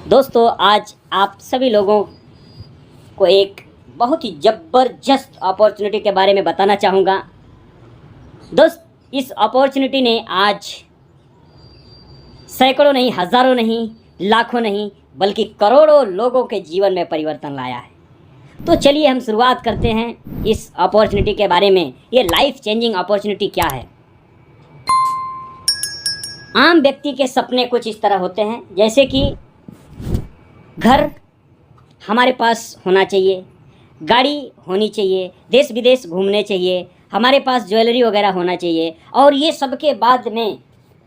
दोस्तों, आज आप सभी लोगों को एक बहुत ही ज़बरदस्त अपॉर्चुनिटी के बारे में बताना चाहूँगा। दोस्त, इस अपॉर्चुनिटी ने आज सैकड़ों नहीं, हज़ारों नहीं, लाखों नहीं, बल्कि करोड़ों लोगों के जीवन में परिवर्तन लाया है। तो चलिए हम शुरुआत करते हैं इस अपॉर्चुनिटी के बारे में। ये लाइफ चेंजिंग अपॉर्चुनिटी क्या है? आम व्यक्ति के सपने कुछ इस तरह होते हैं, जैसे कि घर हमारे पास होना चाहिए, गाड़ी होनी चाहिए, देश विदेश घूमने चाहिए, हमारे पास ज्वेलरी वगैरह होना चाहिए। और ये सब के बाद में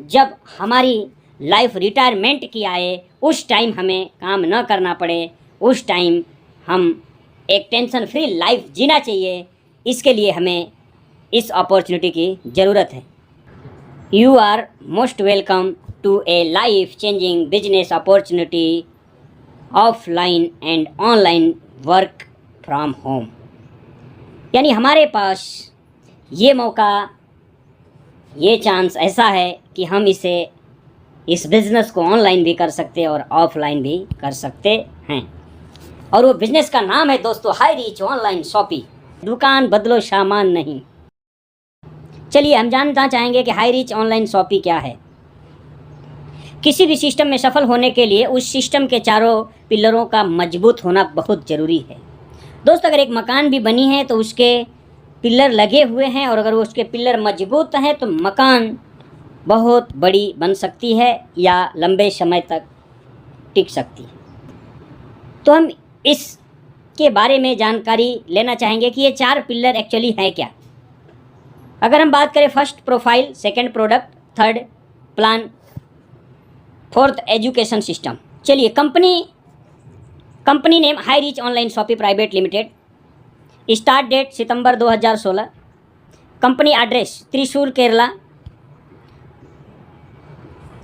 जब हमारी लाइफ रिटायरमेंट की आए, उस टाइम हमें काम न करना पड़े, उस टाइम हम एक टेंशन फ्री लाइफ जीना चाहिए। इसके लिए हमें इस अपॉर्चुनिटी की ज़रूरत है। You are most welcome to a life changing business opportunity offline and online work from home. यानी हमारे पास ये मौका, ये चांस ऐसा है कि हम इस बिज़नेस को ऑनलाइन भी कर सकते हैं और ऑफलाइन भी कर सकते हैं। और वो बिज़नेस का नाम है दोस्तों हाई रीच ऑनलाइन शॉपिंग। दुकान बदलो सामान नहीं। चलिए हम जानना चाहेंगे कि हाई रीच ऑनलाइन शॉपिंग क्या है। किसी भी सिस्टम में सफल होने के लिए उस सिस्टम के चारों पिलरों का मजबूत होना बहुत ज़रूरी है। दोस्त, अगर एक मकान भी बनी है तो उसके पिलर लगे हुए हैं, और अगर उसके पिलर मजबूत हैं तो मकान बहुत बड़ी बन सकती है या लंबे समय तक टिक सकती है। तो हम इसके बारे में जानकारी लेना चाहेंगे कि ये चार पिलर एक्चुअली हैं क्या। अगर हम बात करें first profile, second product, third plan, fourth education system. चलिए, company name high reach online shopping private limited. Start date सितंबर 2016। Company address Thrissur Kerala.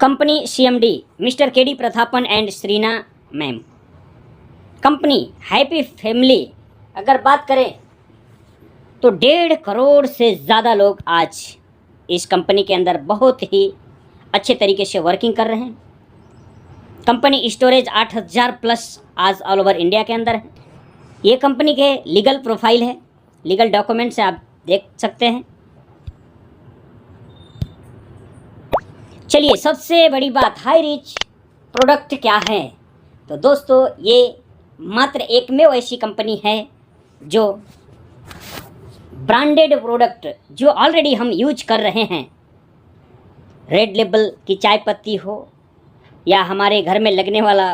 Company CMD mister KD Prathapan and Sreena ma'am. Company happy family. अगर बात करें तो 1.5 करोड़ से ज़्यादा लोग आज इस कंपनी के अंदर बहुत ही अच्छे तरीके से वर्किंग कर रहे हैं। कंपनी स्टोरेज 8000 प्लस आज ऑल ओवर इंडिया के अंदर है। ये कंपनी के लीगल प्रोफाइल है, लीगल डॉक्यूमेंट से आप देख सकते हैं। चलिए, सबसे बड़ी बात, हाई रीच प्रोडक्ट क्या है? तो दोस्तों, ये मात्र एकमेव ऐसी कंपनी है जो ब्रांडेड प्रोडक्ट जो ऑलरेडी हम यूज कर रहे हैं, रेड लेबल की चाय पत्ती हो या हमारे घर में लगने वाला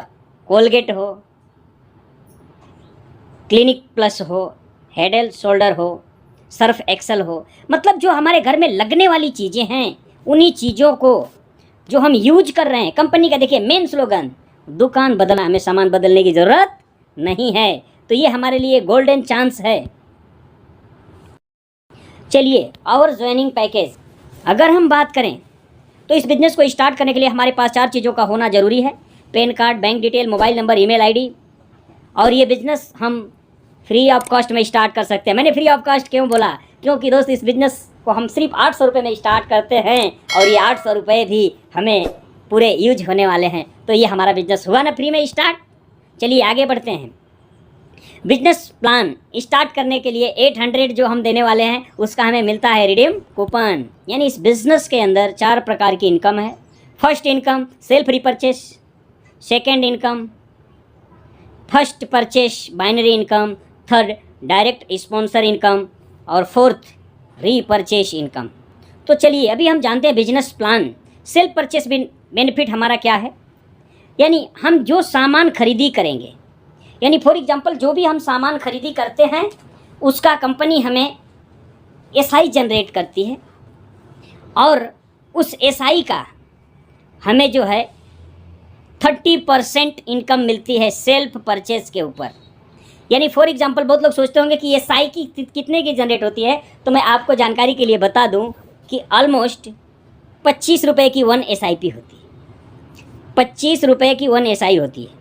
कोलगेट हो, क्लिनिक प्लस हो, हेड एंड शोल्डर हो, सर्फ एक्सेल हो, मतलब जो हमारे घर में लगने वाली चीज़ें हैं, उन्हीं चीज़ों को जो हम यूज कर रहे हैं। कंपनी का देखिए मेन स्लोगन, दुकान बदलना, हमें सामान बदलने की ज़रूरत नहीं है। तो ये हमारे लिए गोल्डन चांस है। चलिए, और ज्वाइनिंग पैकेज अगर हम बात करें तो इस बिज़नेस को स्टार्ट करने के लिए हमारे पास 4 चीज़ों का होना ज़रूरी है: pan card, bank detail, mobile number, email ID. और ये बिज़नेस हम फ्री ऑफ कॉस्ट में स्टार्ट कर सकते हैं। मैंने फ्री ऑफ कॉस्ट क्यों बोला? क्योंकि दोस्त, इस बिज़नेस को हम सिर्फ 800 रुपये में स्टार्ट करते हैं, और ये 800 रुपये भी हमें पूरे यूज होने वाले हैं। तो ये हमारा बिज़नेस हुआ ना फ्री में स्टार्ट। चलिए आगे बढ़ते हैं। बिजनेस प्लान स्टार्ट करने के लिए 800 जो हम देने वाले हैं, उसका हमें मिलता है रिडीम कूपन। यानी इस बिज़नेस के अंदर 4 प्रकार की इनकम है। First income self repurchase, second income first purchase binary income, third direct sponsor income, और फोर्थ रीपरचेस इनकम। तो चलिए अभी हम जानते हैं business plan. Self purchase benefit हमारा क्या है? यानी हम जो सामान खरीदी करेंगे, यानी फॉर एग्जांपल जो भी हम सामान खरीदी करते हैं, उसका कंपनी हमें SI जनरेट करती है, और उस SI का हमें जो है 30% इनकम मिलती है सेल्फ परचेस के ऊपर। यानी फॉर एग्जांपल बहुत लोग सोचते होंगे कि SI की कितने की जनरेट होती है, तो मैं आपको जानकारी के लिए बता दूं कि ऑलमोस्ट 25 रुपये की 1 SIP होती है। 25 रुपये की 1 SI होती है।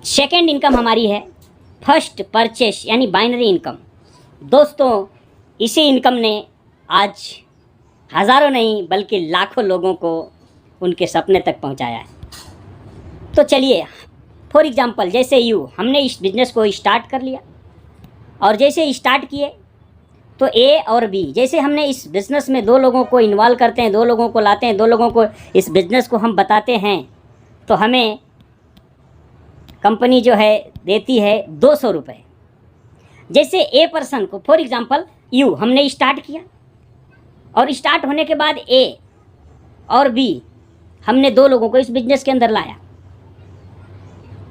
सेकेंड इनकम हमारी है फर्स्ट परचेस, यानी बाइनरी इनकम। दोस्तों, इसी इनकम ने आज हज़ारों नहीं बल्कि लाखों लोगों को उनके सपने तक पहुंचाया है। तो चलिए, फॉर एग्ज़ाम्पल जैसे हमने इस बिज़नेस को स्टार्ट कर लिया, और जैसे स्टार्ट किए तो ए और बी, जैसे हमने इस बिज़नेस में 2 लोगों को इन्वॉल्व करते हैं, 2 लोगों को लाते हैं, 2 लोगों को इस बिज़नेस को हम बताते हैं, तो हमें कंपनी जो है देती है 200 रुपये। जैसे ए पर्सन को, फॉर एग्ज़ाम्पल हमने स्टार्ट किया, और स्टार्ट होने के बाद ए और बी हमने 2 लोगों को इस बिज़नेस के अंदर लाया।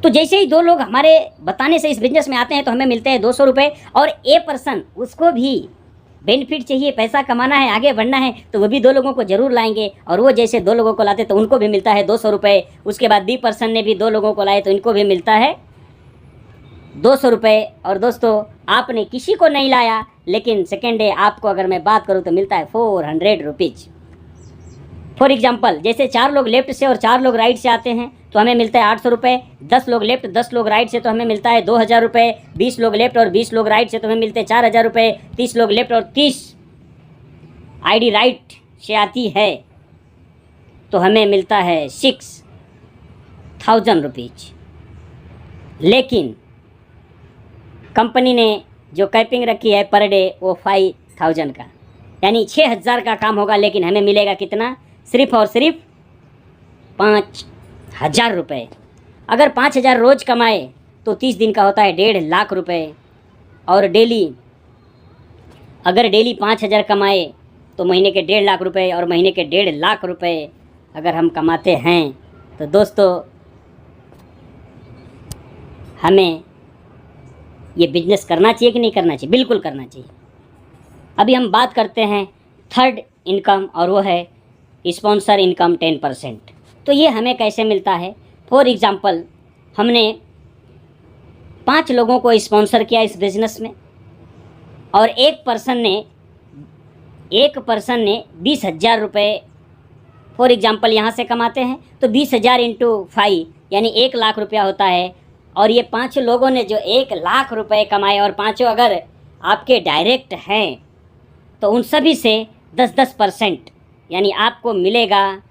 तो जैसे ही 2 लोग हमारे बताने से इस बिज़नेस में आते हैं तो हमें मिलते हैं 200 रुपये। और ए पर्सन, उसको भी बेनिफिट चाहिए, पैसा कमाना है, आगे बढ़ना है, तो वो भी 2 लोगों को ज़रूर लाएंगे, और वो जैसे 2 लोगों को लाते तो उनको भी मिलता है 200 रुपये। उसके बाद बी पर्सन ने भी 2 लोगों को लाए तो इनको भी मिलता है 200 रुपये। और दोस्तों, आपने किसी को नहीं लाया, लेकिन सेकेंड डे आपको अगर मैं बात करूँ तो मिलता है 400 रुपीज़। फॉर एग्ज़ाम्पल जैसे 4 लोग लेफ्ट से और 4 लोग राइट से आते हैं तो हमें मिलता है 800 रुपये। 10 लोग लेफ्ट 10 लोग राइट से तो हमें मिलता है 2000 रुपये। 20 लोग लेफ्ट और 20 लोग राइट से तो हमें मिलते हैं 4000 रुपये। 30 लोग लेफ्ट और 30 आईडी राइट से आती है तो हमें मिलता है 6000 रुपीज़। लेकिन कंपनी ने जो कैपिंग रखी है पर डे वो 5000 का, यानी 6000 का काम होगा, लेकिन हमें मिलेगा कितना? सिर्फ और सिर्फ 5000 रुपये। अगर 5000 रोज़ कमाए तो 30 दिन का होता है 1.5 लाख रुपये। और अगर डेली 5000 कमाए तो महीने के 1.5 लाख रुपये, और महीने के 1.5 लाख रुपये अगर हम कमाते हैं तो दोस्तों हमें ये बिजनेस करना चाहिए कि नहीं करना चाहिए? बिल्कुल करना चाहिए। अभी हम बात करते हैं थर्ड इनकम, और वो है स्पॉन्सर इनकम 10%। तो ये हमें कैसे मिलता है? फॉर एग्ज़ाम्पल हमने 5 लोगों को स्पॉन्सर किया इस बिज़नेस में, और एक पर्सन ने 20,000 रुपये फॉर एग्ज़ाम्पल यहाँ से कमाते हैं, तो 20,000 इंटू 5 यानी 1 लाख रुपया होता है। और ये 5 लोगों ने जो 1 लाख रुपए कमाए, और 5 अगर आपके डायरेक्ट हैं तो उन सभी से 10% यानी आपको मिलेगा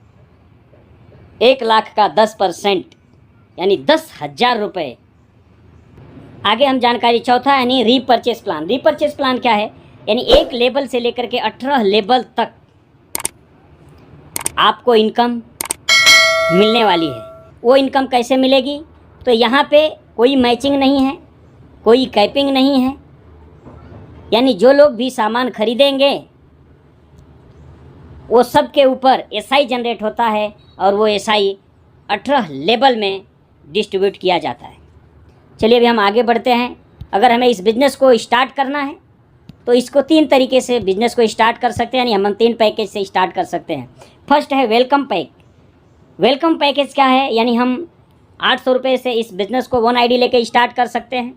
1 लाख का 10% यानी 10,000 रुपये। आगे हम जानकारी चौथा यानी रीपरचेस प्लान। रीपरचेस प्लान क्या है? यानी एक लेवल से लेकर के 18 लेवल तक आपको इनकम मिलने वाली है। वो इनकम कैसे मिलेगी? तो यहाँ पे कोई मैचिंग नहीं है, कोई कैपिंग नहीं है, यानी जो लोग भी सामान खरीदेंगे वो सब के ऊपर एसआई जनरेट होता है, और वो एसआई 18 लेवल में डिस्ट्रीब्यूट किया जाता है। चलिए अभी हम आगे बढ़ते हैं। अगर हमें इस बिज़नेस को स्टार्ट करना है तो इसको 3 तरीके से बिज़नेस को स्टार्ट कर सकते हैं, यानी हम 3 पैकेज से स्टार्ट कर सकते हैं। फर्स्ट है वेलकम पैक। वेलकम पैकेज क्या है? यानी हम 800 रुपये से इस बिज़नेस को 1 आईडी लेके स्टार्ट कर सकते हैं।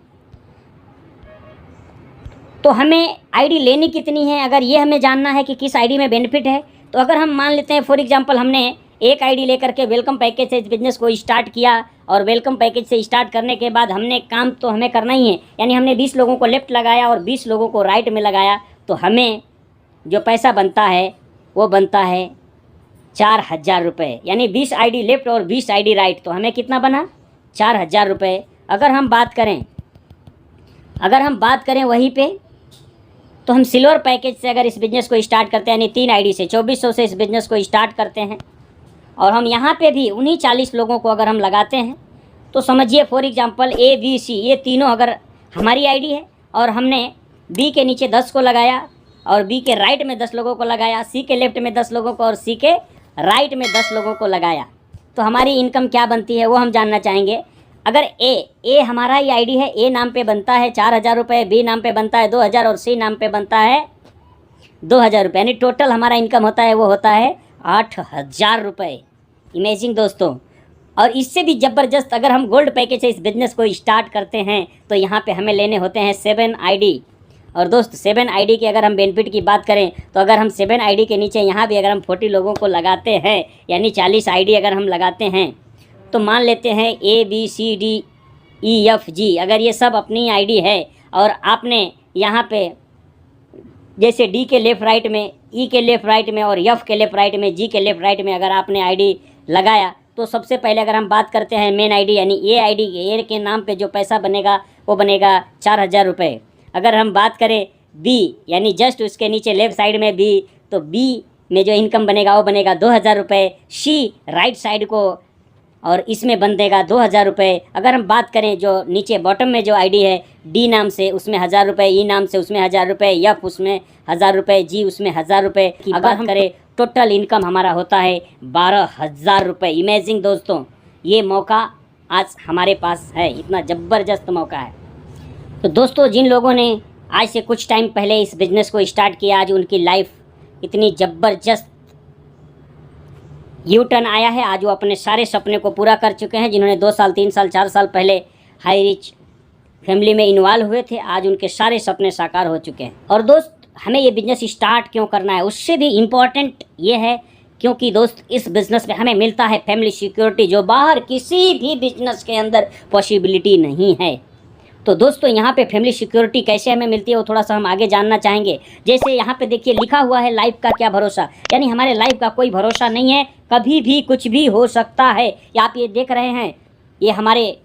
तो हमें आईडी लेनी कितनी है, अगर ये हमें जानना है कि किस आईडी में बेनिफिट है, तो अगर हम मान लेते हैं फॉर एग्जांपल हमने 1 आईडी लेकर के वेलकम पैकेज से इस बिज़नेस को स्टार्ट किया, और वेलकम पैकेज से स्टार्ट करने के बाद हमने काम तो हमें करना ही है, यानी हमने 20 लोगों को लेफ़्ट लगाया और 20 लोगों को राइट में लगाया, तो हमें जो पैसा बनता है वो बनता है 4000 रुपये, यानी 20 आईडी लेफ़्ट और 20 आईडी राइट, तो हमें कितना बना? 4000 रुपये। अगर हम बात करें वहीं पे, तो हम सिल्वर पैकेज से अगर इस बिज़नेस को स्टार्ट करते हैं, यानी 3 आईडी से 2400 से इस बिज़नेस को स्टार्ट करते हैं, और हम यहाँ पे भी उन्हीं 40 लोगों को अगर हम लगाते हैं, तो समझिए for example A B C ये तीनों अगर हमारी आईडी है, और हमने बी के नीचे 10 को लगाया, और बी के राइट में 10 लोगों को लगाया, सी के लेफ्ट में 10 लोगों को, और सी के राइट में 10 लोगों को लगाया, तो हमारी इनकम क्या बनती है वो हम जानना चाहेंगे। अगर ए हमारा ही आईडी है, ए नाम पे बनता है 4000 रुपये, बी नाम पे बनता है 2000, और सी नाम पे बनता है 2000 रुपये, यानी टोटल हमारा इनकम होता है वो होता है 8000 रुपये। इमेजिंग दोस्तों। और इससे भी ज़बरदस्त अगर हम गोल्ड पैकेज से इस बिज़नेस को स्टार्ट करते हैं, तो यहाँ पे हमें लेने होते हैं 7 आईडी। और दोस्त 7 आईडी की अगर हम बेनिफिट की बात करें, तो अगर हम 7 आईडी के नीचे यहाँ भी अगर हम 40 लोगों को लगाते हैं, यानी 40 आईडी अगर हम लगाते हैं, तो मान लेते हैं A B C D E F G, अगर ये सब अपनी आईडी है, और आपने यहाँ पे जैसे डी के लेफ़्ट राइट में ई के लेफ़्ट राइट में और एफ के लेफ़्ट राइट में, जी के लेफ़्ट राइट में अगर आपने आईडी लगाया तो सबसे पहले अगर हम बात करते हैं मेन आईडी यानी ए आईडी, ए के नाम पे जो पैसा बनेगा वो बनेगा 4,000 रुपये। अगर हम बात करें बी यानी जस्ट उसके नीचे लेफ़्ट साइड में बी, तो बी में जो इनकम बनेगा वो बनेगा 2,000 रुपये। सी राइट साइड को और इसमें बंधेगा 2,000 रुपये। अगर हम बात करें जो नीचे बॉटम में जो आईडी है डी नाम से उसमें 1,000 रुपये, ई नाम से उसमें 1,000 रुपये, एफ उसमें 1,000 रुपये, जी उसमें 1,000 रुपये की अगर हम करें टोटल इनकम हमारा होता है 12,000 रुपये। इमेजिन दोस्तों, ये मौका आज हमारे पास है, इतना ज़बरदस्त मौका है। तो दोस्तों जिन लोगों ने आज से कुछ टाइम पहले इस बिज़नेस को स्टार्ट किया, आज उनकी लाइफ इतनी ज़बरदस्त यू टर्न आया है। आज वो अपने सारे सपने को पूरा कर चुके हैं। जिन्होंने 2 साल 3 साल 4 साल पहले हाई रिच फैमिली में इन्वॉल्व हुए थे, आज उनके सारे सपने साकार हो चुके हैं। और दोस्त हमें ये बिज़नेस स्टार्ट क्यों करना है, उससे भी इम्पॉर्टेंट ये है क्योंकि दोस्त इस बिज़नेस में हमें मिलता है फैमिली सिक्योरिटी, जो बाहर किसी भी बिज़नेस के अंदर पॉसिबिलिटी नहीं है। तो दोस्तों यहाँ पे फैमिली सिक्योरिटी कैसे हमें मिलती है वो थोड़ा सा हम आगे जानना चाहेंगे। जैसे यहाँ पे देखिए लिखा हुआ है लाइफ का क्या भरोसा, यानी हमारे लाइफ का कोई भरोसा नहीं है, कभी भी कुछ भी हो सकता है। या आप ये देख रहे हैं, ये हमारे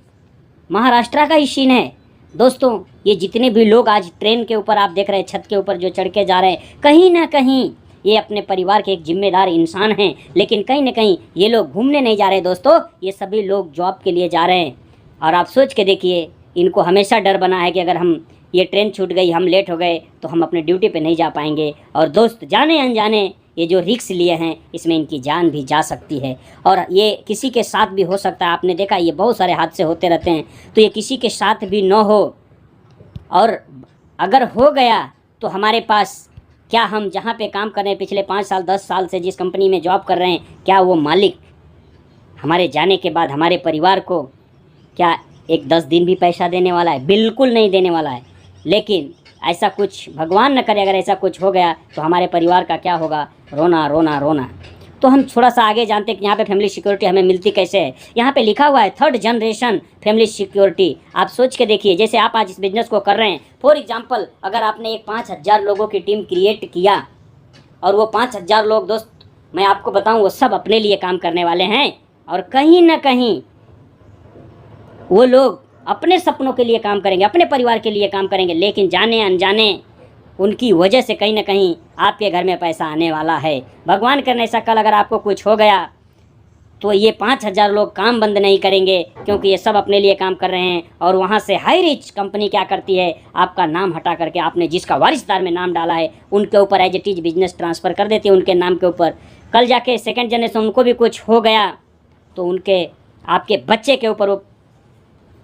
महाराष्ट्र का ही सीन है दोस्तों। ये जितने भी लोग आज ट्रेन के ऊपर आप देख रहे हैं, छत के ऊपर जो चढ़ के जा रहे हैं, कहीं ना कहीं ये अपने परिवार के एक जिम्मेदार इंसान हैं, लेकिन कहीं ना कहीं ये लोग घूमने नहीं जा रहे दोस्तों, ये सभी लोग जॉब के लिए जा रहे हैं। और आप सोच के देखिए, इनको हमेशा डर बना है कि अगर हम ये ट्रेन छूट गई, हम लेट हो गए तो हम अपने ड्यूटी पे नहीं जा पाएंगे। और दोस्त जाने अनजाने ये जो रिस्क लिए हैं इसमें इनकी जान भी जा सकती है, और ये किसी के साथ भी हो सकता है। आपने देखा ये बहुत सारे हादसे होते रहते हैं, तो ये किसी के साथ भी न हो, और अगर हो गया तो हमारे पास क्या, हम जहाँ पे काम कर रहे हैं पिछले 5 साल 10 साल से जिस कंपनी में जॉब कर रहे हैं, क्या वो मालिक हमारे जाने के बाद हमारे परिवार को क्या एक 10 दिन भी पैसा देने वाला है? बिल्कुल नहीं देने वाला है। लेकिन ऐसा कुछ भगवान न करे, अगर ऐसा कुछ हो गया तो हमारे परिवार का क्या होगा? रोना रोना रोना। तो हम थोड़ा सा आगे जानते हैं कि यहाँ पे फैमिली सिक्योरिटी हमें मिलती कैसे है। यहाँ पे लिखा हुआ है 3rd जनरेशन फैमिली सिक्योरिटी। आप सोच के देखिए, जैसे आप आज इस बिज़नेस को कर रहे हैं, फॉर एग्जांपल अगर आपने एक 5,000 लोगों की टीम क्रिएट किया, और वो 5,000 लोग दोस्त मैं आपको बताऊँ वो सब अपने लिए काम करने वाले हैं, और कहीं ना कहीं वो लोग अपने सपनों के लिए काम करेंगे, अपने परिवार के लिए काम करेंगे, लेकिन जाने अनजाने उनकी वजह से कहीं ना कहीं आपके घर में पैसा आने वाला है। भगवान करने ऐसा कल अगर आपको कुछ हो गया तो ये 5,000 लोग काम बंद नहीं करेंगे, क्योंकि ये सब अपने लिए काम कर रहे हैं। और वहाँ से हाई रिच कंपनी क्या करती है, आपका नाम हटा करके आपने जिसका वारिसदार में नाम डाला है उनके ऊपर as it is business transfer कर देती है उनके नाम के ऊपर। कल जाके 2nd जनरेशन उनको भी कुछ हो गया तो उनके आपके बच्चे के ऊपर वो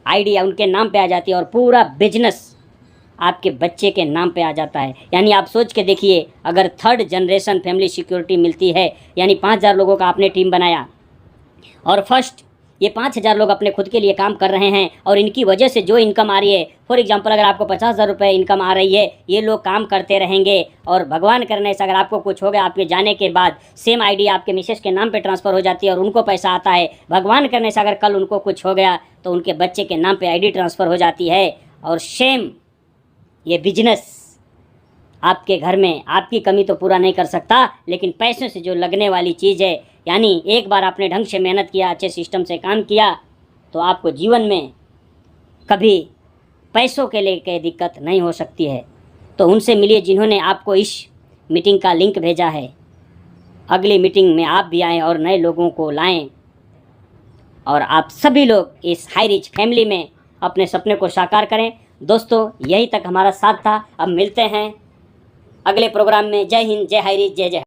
आइडिया उनके नाम पे आ जाती है, और पूरा बिजनेस आपके बच्चे के नाम पे आ जाता है। यानी आप सोच के देखिए, अगर 3rd जनरेशन फैमिली सिक्योरिटी मिलती है, यानी 5,000 लोगों का आपने टीम बनाया, और फर्स्ट ये 5,000 लोग अपने खुद के लिए काम कर रहे हैं, और इनकी वजह से जो इनकम आ रही है, फॉर एग्जांपल अगर आपको 50,000 रुपये इनकम आ रही है, ये लोग काम करते रहेंगे। और भगवान करने से अगर आपको कुछ हो गया, आपके जाने के बाद सेम आईडी आपके मिसेस के नाम पे ट्रांसफ़र हो जाती है और उनको पैसा आता है। भगवान करने से अगर कल उनको कुछ हो गया तो उनके बच्चे के नाम पर आईडी ट्रांसफ़र हो जाती है, और सेम ये बिजनेस आपके घर में आपकी कमी तो पूरा नहीं कर सकता, लेकिन पैसों से जो लगने वाली चीज़ है, यानी एक बार आपने ढंग से मेहनत किया, अच्छे सिस्टम से काम किया, तो आपको जीवन में कभी पैसों के लेके दिक्कत नहीं हो सकती है। तो उनसे मिलिए जिन्होंने आपको इस मीटिंग का लिंक भेजा है। अगली मीटिंग में आप भी आएँ और नए लोगों को लाएं, और आप सभी लोग इस हाई रिच फैमिली में अपने सपने को साकार करें। दोस्तों यहीं तक हमारा साथ था, अब मिलते हैं अगले प्रोग्राम में। जय हिंद, जय हाई रिच, जय जय।